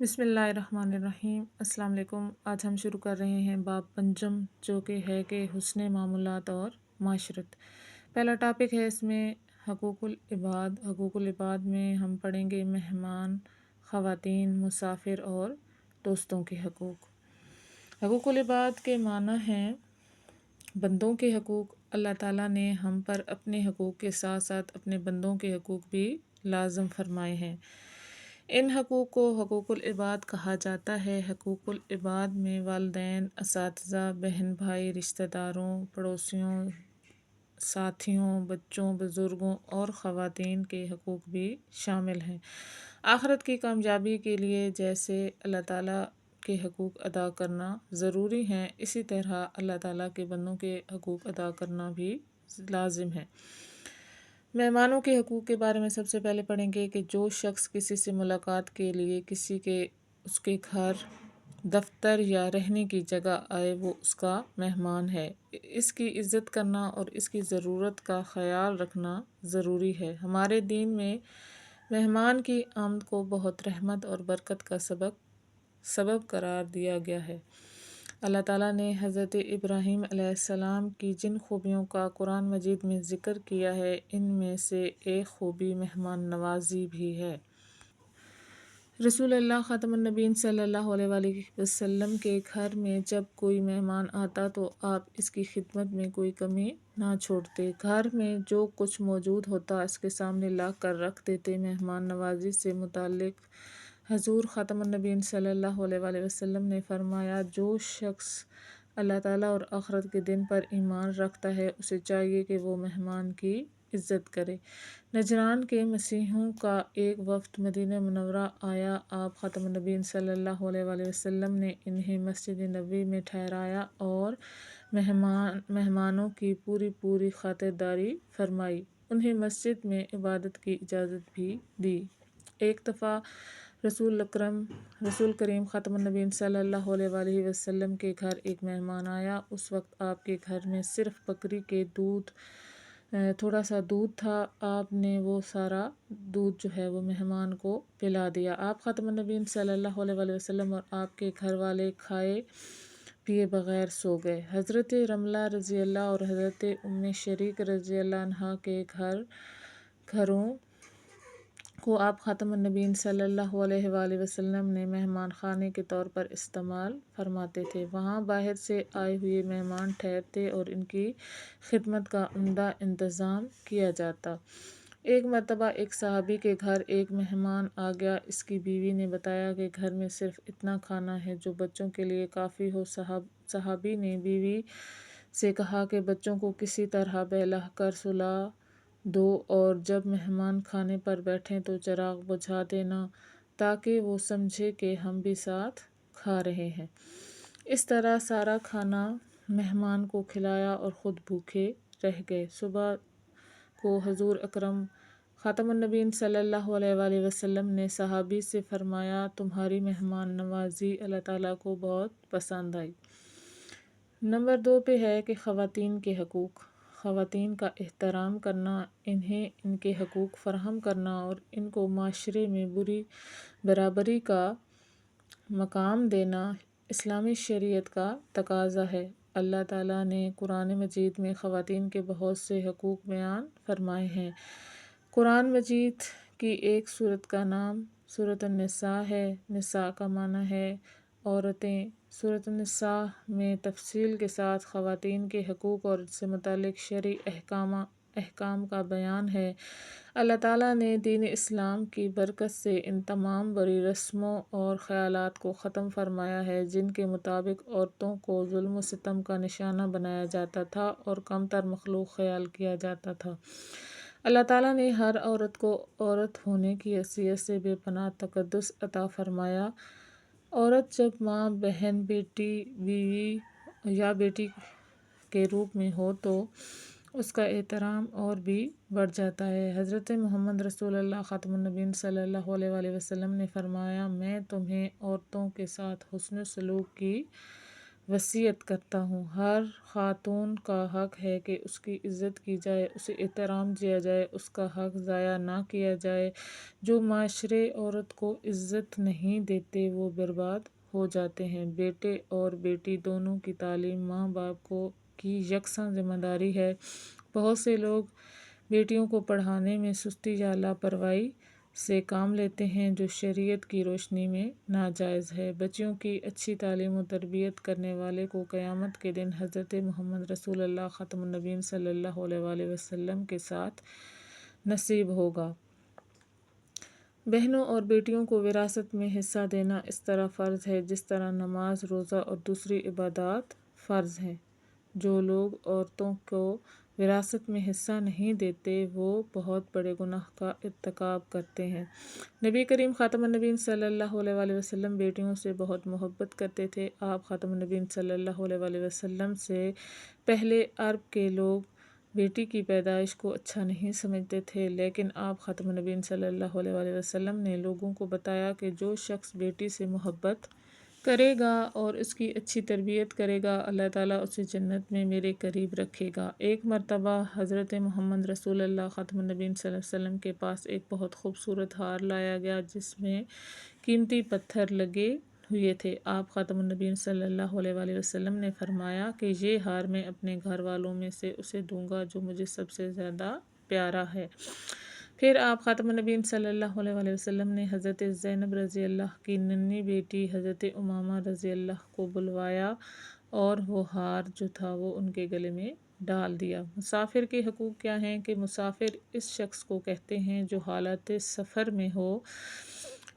بسم اللہ الرحمن الرحیم۔ السلام علیکم۔ آج ہم شروع کر رہے ہیں باب پنجم، جو کہ حسن معاملات اور معاشرت۔ پہلا ٹاپک ہے اس میں حقوق العباد۔ حقوق العباد میں ہم پڑھیں گے مہمان، خواتین، مسافر اور دوستوں کے حقوق۔ حقوق العباد کے معنی ہیں بندوں کے حقوق۔ اللہ تعالیٰ نے ہم پر اپنے حقوق کے ساتھ ساتھ اپنے بندوں کے حقوق بھی لازم فرمائے ہیں۔ ان حقوق کو حقوق العباد کہا جاتا ہے۔ حقوق العباد میں والدین، اساتذہ، بہن بھائی، رشتہ داروں، پڑوسیوں، ساتھیوں، بچوں، بزرگوں اور خواتین کے حقوق بھی شامل ہیں۔ آخرت کی کامیابی کے لیے جیسے اللہ تعالیٰ کے حقوق ادا کرنا ضروری ہیں، اسی طرح اللہ تعالیٰ کے بندوں کے حقوق ادا کرنا بھی لازم ہے۔ مہمانوں کے حقوق کے بارے میں سب سے پہلے پڑھیں گے کہ جو شخص کسی سے ملاقات کے لیے اس کے گھر، دفتر یا رہنے کی جگہ آئے، وہ اس کا مہمان ہے۔ اس کی عزت کرنا اور اس کی ضرورت کا خیال رکھنا ضروری ہے۔ ہمارے دین میں مہمان کی آمد کو بہت رحمت اور برکت کا سبب قرار دیا گیا ہے۔ اللہ تعالیٰ نے حضرت ابراہیم علیہ السلام کی جن خوبیوں کا قرآن مجید میں ذکر کیا ہے، ان میں سے ایک خوبی مہمان نوازی بھی ہے۔ رسول اللہ خاتم النبیین صلی اللہ علیہ وآلہ وسلم کے گھر میں جب کوئی مہمان آتا تو آپ اس کی خدمت میں کوئی کمی نہ چھوڑتے۔ گھر میں جو کچھ موجود ہوتا اس کے سامنے لا کر رکھ دیتے۔ مہمان نوازی سے متعلق حضور خاتم النبیین صلی اللہ علیہ وآلہ وسلم نے فرمایا، جو شخص اللہ تعالیٰ اور آخرت کے دن پر ایمان رکھتا ہے، اسے چاہیے کہ وہ مہمان کی عزت کرے۔ نجران کے مسیحیوں کا ایک وفد مدینہ منورہ آیا۔ آپ خاتم النبیین صلی اللہ علیہ وآلہ وسلم نے انہیں مسجد نبوی میں ٹھہرایا اور مہمانوں کی پوری خاطرداری فرمائی۔ انہیں مسجد میں عبادت کی اجازت بھی دی۔ ایک دفعہ رسول کریم خاتم النبیین صلی اللہ علیہ وآلہ وسلم کے گھر ایک مہمان آیا۔ اس وقت آپ کے گھر میں صرف بکری کے تھوڑا سا دودھ تھا۔ آپ نے وہ سارا دودھ وہ مہمان کو پلا دیا۔ آپ خاتم النبیین صلی اللہ علیہ وآلہ وسلم اور آپ کے گھر والے کھائے پیے بغیر سو گئے۔ حضرت رملہ رضی اللہ اور حضرت ام شریک رضی اللہ عنہا کے گھروں کو آپ خاتم النبیین صلی اللہ علیہ وآلہ وسلم نے مہمان خانے کے طور پر استعمال فرماتے تھے۔ وہاں باہر سے آئے ہوئے مہمان ٹھہرتے اور ان کی خدمت کا عمدہ انتظام کیا جاتا۔ ایک مرتبہ ایک صحابی کے گھر ایک مہمان آ گیا۔ اس کی بیوی نے بتایا کہ گھر میں صرف اتنا کھانا ہے جو بچوں کے لیے کافی ہو۔ صحابی نے بیوی سے کہا کہ بچوں کو کسی طرح بہلا کر سلا دو اور جب مہمان کھانے پر بیٹھیں تو چراغ بجھا دینا تاکہ وہ سمجھے کہ ہم بھی ساتھ کھا رہے ہیں۔ اس طرح سارا کھانا مہمان کو کھلایا اور خود بھوکے رہ گئے۔ صبح کو حضور اکرم خاتم النبیین صلی اللہ علیہ وآلہ وسلم نے صحابی سے فرمایا، تمہاری مہمان نوازی اللہ تعالیٰ کو بہت پسند آئی۔ نمبر 2 پہ ہے کہ خواتین کے حقوق۔ خواتین کا احترام کرنا، انہیں ان کے حقوق فراہم کرنا اور ان کو معاشرے میں برابری کا مقام دینا اسلامی شریعت کا تقاضا ہے۔ اللہ تعالیٰ نے قرآن مجید میں خواتین کے بہت سے حقوق بیان فرمائے ہیں۔ قرآن مجید کی ایک سورت کا نام سورۃ النساء ہے۔ نساء کا معنی ہے عورتیں۔ سورۃ النساء میں تفصیل کے ساتھ خواتین کے حقوق اور ان سے متعلق شرعی احکام کا بیان ہے۔ اللہ تعالیٰ نے دین اسلام کی برکت سے ان تمام بری رسموں اور خیالات کو ختم فرمایا ہے جن کے مطابق عورتوں کو ظلم و ستم کا نشانہ بنایا جاتا تھا اور کم تر مخلوق خیال کیا جاتا تھا۔ اللہ تعالیٰ نے ہر عورت کو عورت ہونے کی حیثیت سے بے پناہ تقدس عطا فرمایا۔ عورت جب ماں، بہن، بیٹی، بیوی یا بیٹی کے روپ میں ہو تو اس کا احترام اور بھی بڑھ جاتا ہے۔ حضرت محمد رسول اللہ خاتم النبیین صلی اللہ علیہ وآلہ وسلم نے فرمایا، میں تمہیں عورتوں کے ساتھ حسن سلوک کی وصیت کرتا ہوں۔ ہر خاتون کا حق ہے کہ اس کی عزت کی جائے، اسے احترام دیا جائے، اس کا حق ضائع نہ کیا جائے۔ جو معاشرے عورت کو عزت نہیں دیتے وہ برباد ہو جاتے ہیں۔ بیٹے اور بیٹی دونوں کی تعلیم ماں باپ کی یکساں ذمہ داری ہے۔ بہت سے لوگ بیٹیوں کو پڑھانے میں سستی یا لاپرواہی سے کام لیتے ہیں جو شریعت کی روشنی میں ناجائز ہے۔ بچیوں کی اچھی تعلیم و تربیت کرنے والے کو قیامت کے دن حضرت محمد رسول اللہ خاتم النبیین صلی اللہ علیہ وآلہ وسلم کے ساتھ نصیب ہوگا۔ بہنوں اور بیٹیوں کو وراثت میں حصہ دینا اس طرح فرض ہے جس طرح نماز، روزہ اور دوسری عبادات فرض ہیں۔ جو لوگ عورتوں کو وراثت میں حصہ نہیں دیتے وہ بہت بڑے گناہ کا ارتکاب کرتے ہیں۔ نبی کریم خاتم النبیین صلی اللہ علیہ وآلہ وسلم بیٹیوں سے بہت محبت کرتے تھے۔ آپ خاتم النبیین صلی اللہ علیہ وآلہ وسلم سے پہلے عرب کے لوگ بیٹی کی پیدائش کو اچھا نہیں سمجھتے تھے، لیکن آپ خاتم النبیین صلی اللہ علیہ وآلہ وسلم نے لوگوں کو بتایا کہ جو شخص بیٹی سے محبت کرے گا اور اس کی اچھی تربیت کرے گا، اللہ تعالیٰ اسے جنت میں میرے قریب رکھے گا۔ ایک مرتبہ حضرت محمد رسول اللہ خاتم النبیین صلی اللہ علیہ وسلم کے پاس ایک بہت خوبصورت ہار لایا گیا جس میں قیمتی پتھر لگے ہوئے تھے۔ آپ خاتم النبیین صلی اللہ علیہ وآلہ وسلم نے فرمایا کہ یہ ہار میں اپنے گھر والوں میں سے اسے دوں گا جو مجھے سب سے زیادہ پیارا ہے۔ پھر آپ خاتم النبیین صلی اللہ علیہ وآلہ وسلم نے حضرت زینب رضی اللہ کی ننھی بیٹی حضرت امامہ رضی اللہ کو بلوایا اور وہ ہار جو تھا وہ ان کے گلے میں ڈال دیا۔ مسافر کے حقوق کیا ہیں کہ مسافر اس شخص کو کہتے ہیں جو حالت سفر میں ہو۔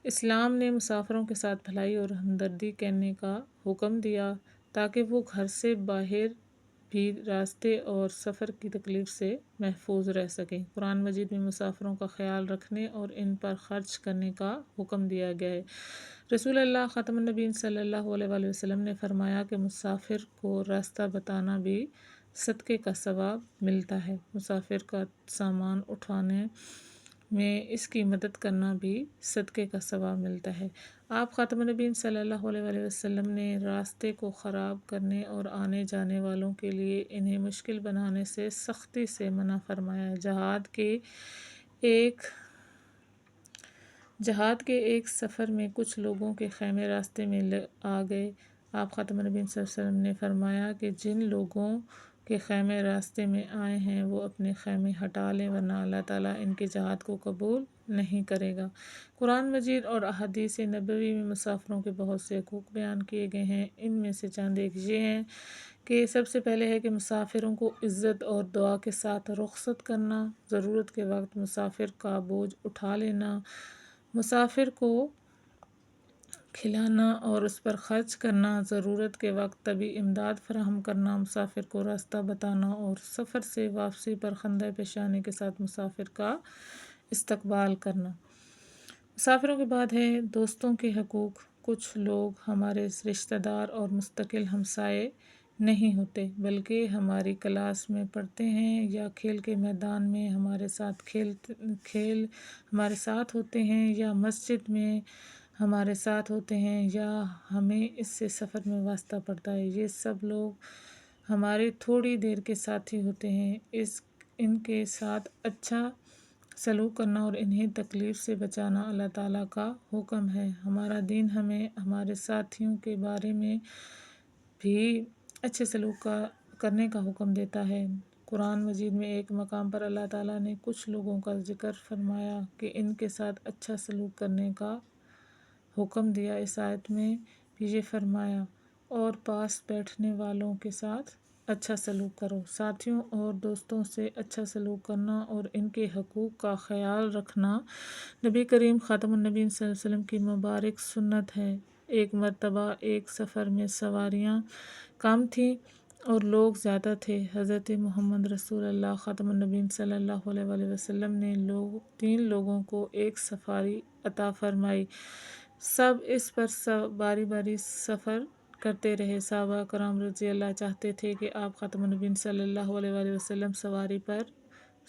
اسلام نے مسافروں کے ساتھ بھلائی اور ہمدردی کرنے کا حکم دیا تاکہ وہ گھر سے باہر بھی راستے اور سفر کی تکلیف سے محفوظ رہ سکیں۔ قرآن مجید میں مسافروں کا خیال رکھنے اور ان پر خرچ کرنے کا حکم دیا گیا ہے۔ رسول اللہ خاتم النبیین صلی اللہ علیہ وآلہ وسلم نے فرمایا کہ مسافر کو راستہ بتانا بھی صدقے کا ثواب ملتا ہے۔ مسافر کا سامان اٹھانے میں اس کی مدد کرنا بھی صدقے کا ثواب ملتا ہے۔ آپ خاتم النبیین صلی اللہ علیہ وآلہ وسلم نے راستے کو خراب کرنے اور آنے جانے والوں کے لیے انہیں مشکل بنانے سے سختی سے منع فرمایا۔ جہاد کے ایک سفر میں کچھ لوگوں کے خیمے راستے میں آ گئے۔ آپ خاتم النبیین صلی اللہ علیہ وسلم نے فرمایا کہ جن لوگوں کے خیمے راستے میں آئے ہیں وہ اپنے خیمے ہٹا لیں ورنہ اللہ تعالیٰ ان کے جہاد کو قبول نہیں کرے گا۔ قرآن مجید اور احادیث نبوی میں مسافروں کے بہت سے حقوق بیان کیے گئے ہیں۔ ان میں سے چند ایک یہ ہیں کہ سب سے پہلے ہے کہ مسافروں کو عزت اور دعا کے ساتھ رخصت کرنا، ضرورت کے وقت مسافر کا بوجھ اٹھا لینا، مسافر کو کھلانا اور اس پر خرچ کرنا، ضرورت کے وقت طبی امداد فراہم کرنا، مسافر کو راستہ بتانا اور سفر سے واپسی پر خندۂ پیشانی کے ساتھ مسافر کا استقبال کرنا۔ مسافروں کے بعد ہے دوستوں کے حقوق۔ کچھ لوگ ہمارے رشتہ دار اور مستقل ہمسائے نہیں ہوتے بلکہ ہماری کلاس میں پڑھتے ہیں یا کھیل کے میدان میں ہمارے ساتھ ہوتے ہیں یا مسجد میں ہمارے ساتھ ہوتے ہیں یا ہمیں اس سے سفر میں واسطہ پڑتا ہے۔ یہ سب لوگ ہمارے تھوڑی دیر کے ساتھی ہوتے ہیں۔ ان کے ساتھ اچھا سلوک کرنا اور انہیں تکلیف سے بچانا اللہ تعالیٰ کا حکم ہے۔ ہمارا دین ہمیں ہمارے ساتھیوں کے بارے میں بھی اچھے سلوک کرنے کا حکم دیتا ہے۔ قرآن مجید میں ایک مقام پر اللہ تعالیٰ نے کچھ لوگوں کا ذکر فرمایا کہ ان کے ساتھ اچھا سلوک کرنے کا حکم دیا۔ اس آیت میں بھی یہ فرمایا اور پاس بیٹھنے والوں کے ساتھ اچھا سلوک کرو۔ ساتھیوں اور دوستوں سے اچھا سلوک کرنا اور ان کے حقوق کا خیال رکھنا نبی کریم خاتم النبیین صلی اللہ علیہ وسلم کی مبارک سنت ہے۔ ایک مرتبہ ایک سفر میں سواریاں کم تھیں اور لوگ زیادہ تھے۔ حضرت محمد رسول اللہ خاتم النبیین صلی اللہ علیہ وآلہ وسلم نے 3 لوگوں کو ایک سواری عطا فرمائی۔ سب اس پر باری باری سفر کرتے رہے۔ صحابہ کرام رضی اللہ چاہتے تھے کہ آپ خاتم النبیین صلی اللہ علیہ وآلہ وسلم سواری پر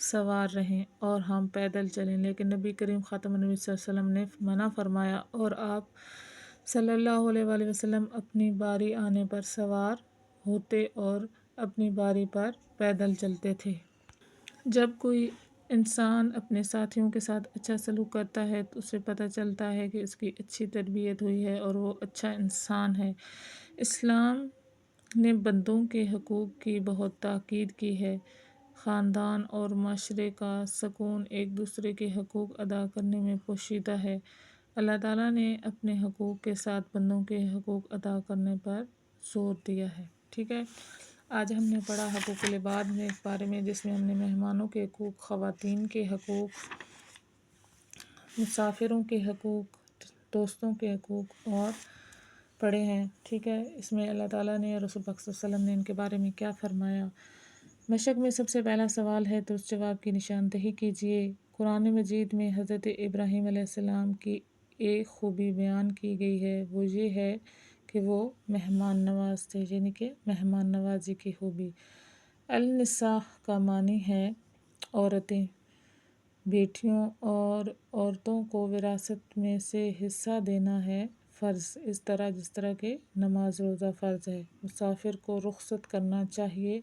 سوار رہیں اور ہم پیدل چلیں، لیکن نبی کریم خاتم النبیین صلی اللہ علیہ وسلم نے منع فرمایا اور آپ صلی اللہ علیہ وآلہ وسلم اپنی باری آنے پر سوار ہوتے اور اپنی باری پر پیدل چلتے تھے۔ جب کوئی انسان اپنے ساتھیوں کے ساتھ اچھا سلوک کرتا ہے تو اسے پتہ چلتا ہے کہ اس کی اچھی تربیت ہوئی ہے اور وہ اچھا انسان ہے۔ اسلام نے بندوں کے حقوق کی بہت تاکید کی ہے۔ خاندان اور معاشرے کا سکون ایک دوسرے کے حقوق ادا کرنے میں پوشیدہ ہے۔ اللہ تعالیٰ نے اپنے حقوق کے ساتھ بندوں کے حقوق ادا کرنے پر زور دیا ہے۔ ٹھیک ہے، آج ہم نے پڑھا حقوق العباد میں اس بارے میں، جس میں ہم نے مہمانوں کے حقوق، خواتین کے حقوق، مسافروں کے حقوق، دوستوں کے حقوق اور پڑھے ہیں۔ ٹھیک ہے، اس میں اللہ تعالیٰ نے اور رسول پاک صلی اللہ علیہ وسلم نے ان کے بارے میں کیا فرمایا۔ مشق میں سب سے پہلا سوال ہے درست جواب کی نشاندہی کیجیے۔ قرآن مجید میں حضرت ابراہیم علیہ السلام کی ایک خوبی بیان کی گئی ہے، وہ یہ ہے کہ وہ مہمان نواز تھے، یعنی کہ مہمان نوازی کی خوبی۔ النساء کا معنی ہے عورتیں، بیٹیوں اور عورتوں کو وراثت میں سے حصہ دینا ہے فرض، اس طرح جس طرح کہ نماز روزہ فرض ہے۔ مسافر کو رخصت کرنا چاہیے۔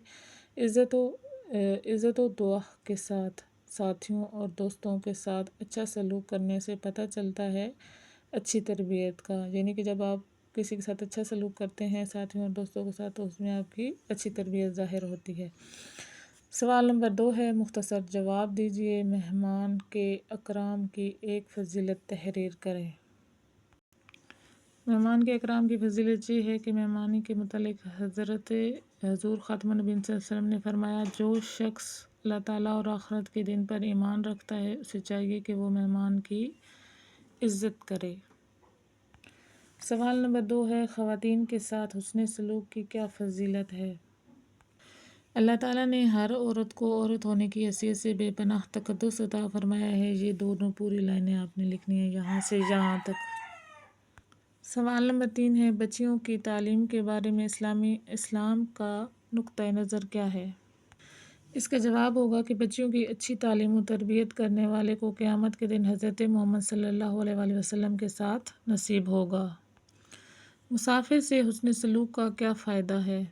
عزت و دعا کے ساتھ ساتھیوں اور دوستوں کے ساتھ اچھا سلوک کرنے سے پتہ چلتا ہے اچھی تربیت کا، یعنی کہ جب آپ کسی کے ساتھ اچھا سلوک کرتے ہیں ساتھیوں اور دوستوں کے ساتھ، تو اس میں آپ کی اچھی تربیت ظاہر ہوتی ہے۔ سوال نمبر 2 ہے، مختصر جواب دیجیے۔ مہمان کے اکرام کی ایک فضیلت تحریر کریں۔ مہمان کے اکرام کی فضیلت یہ ہے کہ مہمانی کے متعلق حضرت حضور خاتم النبیین صلی اللہ علیہ وسلم نے فرمایا، جو شخص اللہ تعالیٰ اور آخرت کے دن پر ایمان رکھتا ہے اسے چاہیے کہ وہ مہمان کی عزت کرے۔ سوال نمبر 2 ہے، خواتین کے ساتھ حسن سلوک کی کیا فضیلت ہے؟ اللہ تعالیٰ نے ہر عورت کو عورت ہونے کی حیثیت سے بے پناہ تقدس عطا فرمایا ہے۔ یہ دونوں پوری لائنیں آپ نے لکھنی ہیں، یہاں سے یہاں تک۔ سوال نمبر 3 ہے، بچیوں کی تعلیم کے بارے میں اسلام کا نقطۂ نظر کیا ہے؟ اس کا جواب ہوگا کہ بچیوں کی اچھی تعلیم و تربیت کرنے والے کو قیامت کے دن حضرت محمد صلی اللہ علیہ وآلہ وسلم کے ساتھ نصیب ہوگا۔ مسافر سے حسن سلوک کا کیا فائدہ ہے؟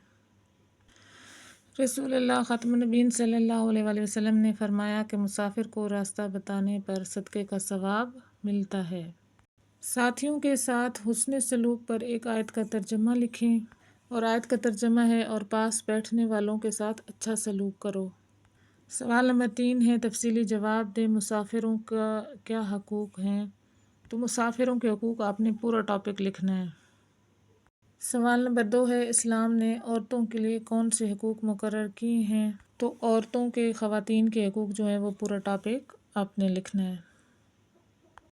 رسول اللہ خاتم النبیین صلی اللہ علیہ وآلہ وسلم نے فرمایا کہ مسافر کو راستہ بتانے پر صدقے کا ثواب ملتا ہے۔ ساتھیوں کے ساتھ حسن سلوک پر ایک آیت کا ترجمہ لکھیں، اور آیت کا ترجمہ ہے، اور پاس بیٹھنے والوں کے ساتھ اچھا سلوک کرو۔ سوال نمبر 3 ہے، تفصیلی جواب دیں۔ مسافروں کا کیا حقوق ہیں؟ تو مسافروں کے حقوق آپ نے پورا ٹاپک لکھنا ہے۔ سوال نمبر 2 ہے، اسلام نے عورتوں کے لیے کون سے حقوق مقرر کیے ہیں؟ تو عورتوں کے، خواتین کے حقوق جو ہیں وہ پورا ٹاپک آپ نے لکھنا ہے۔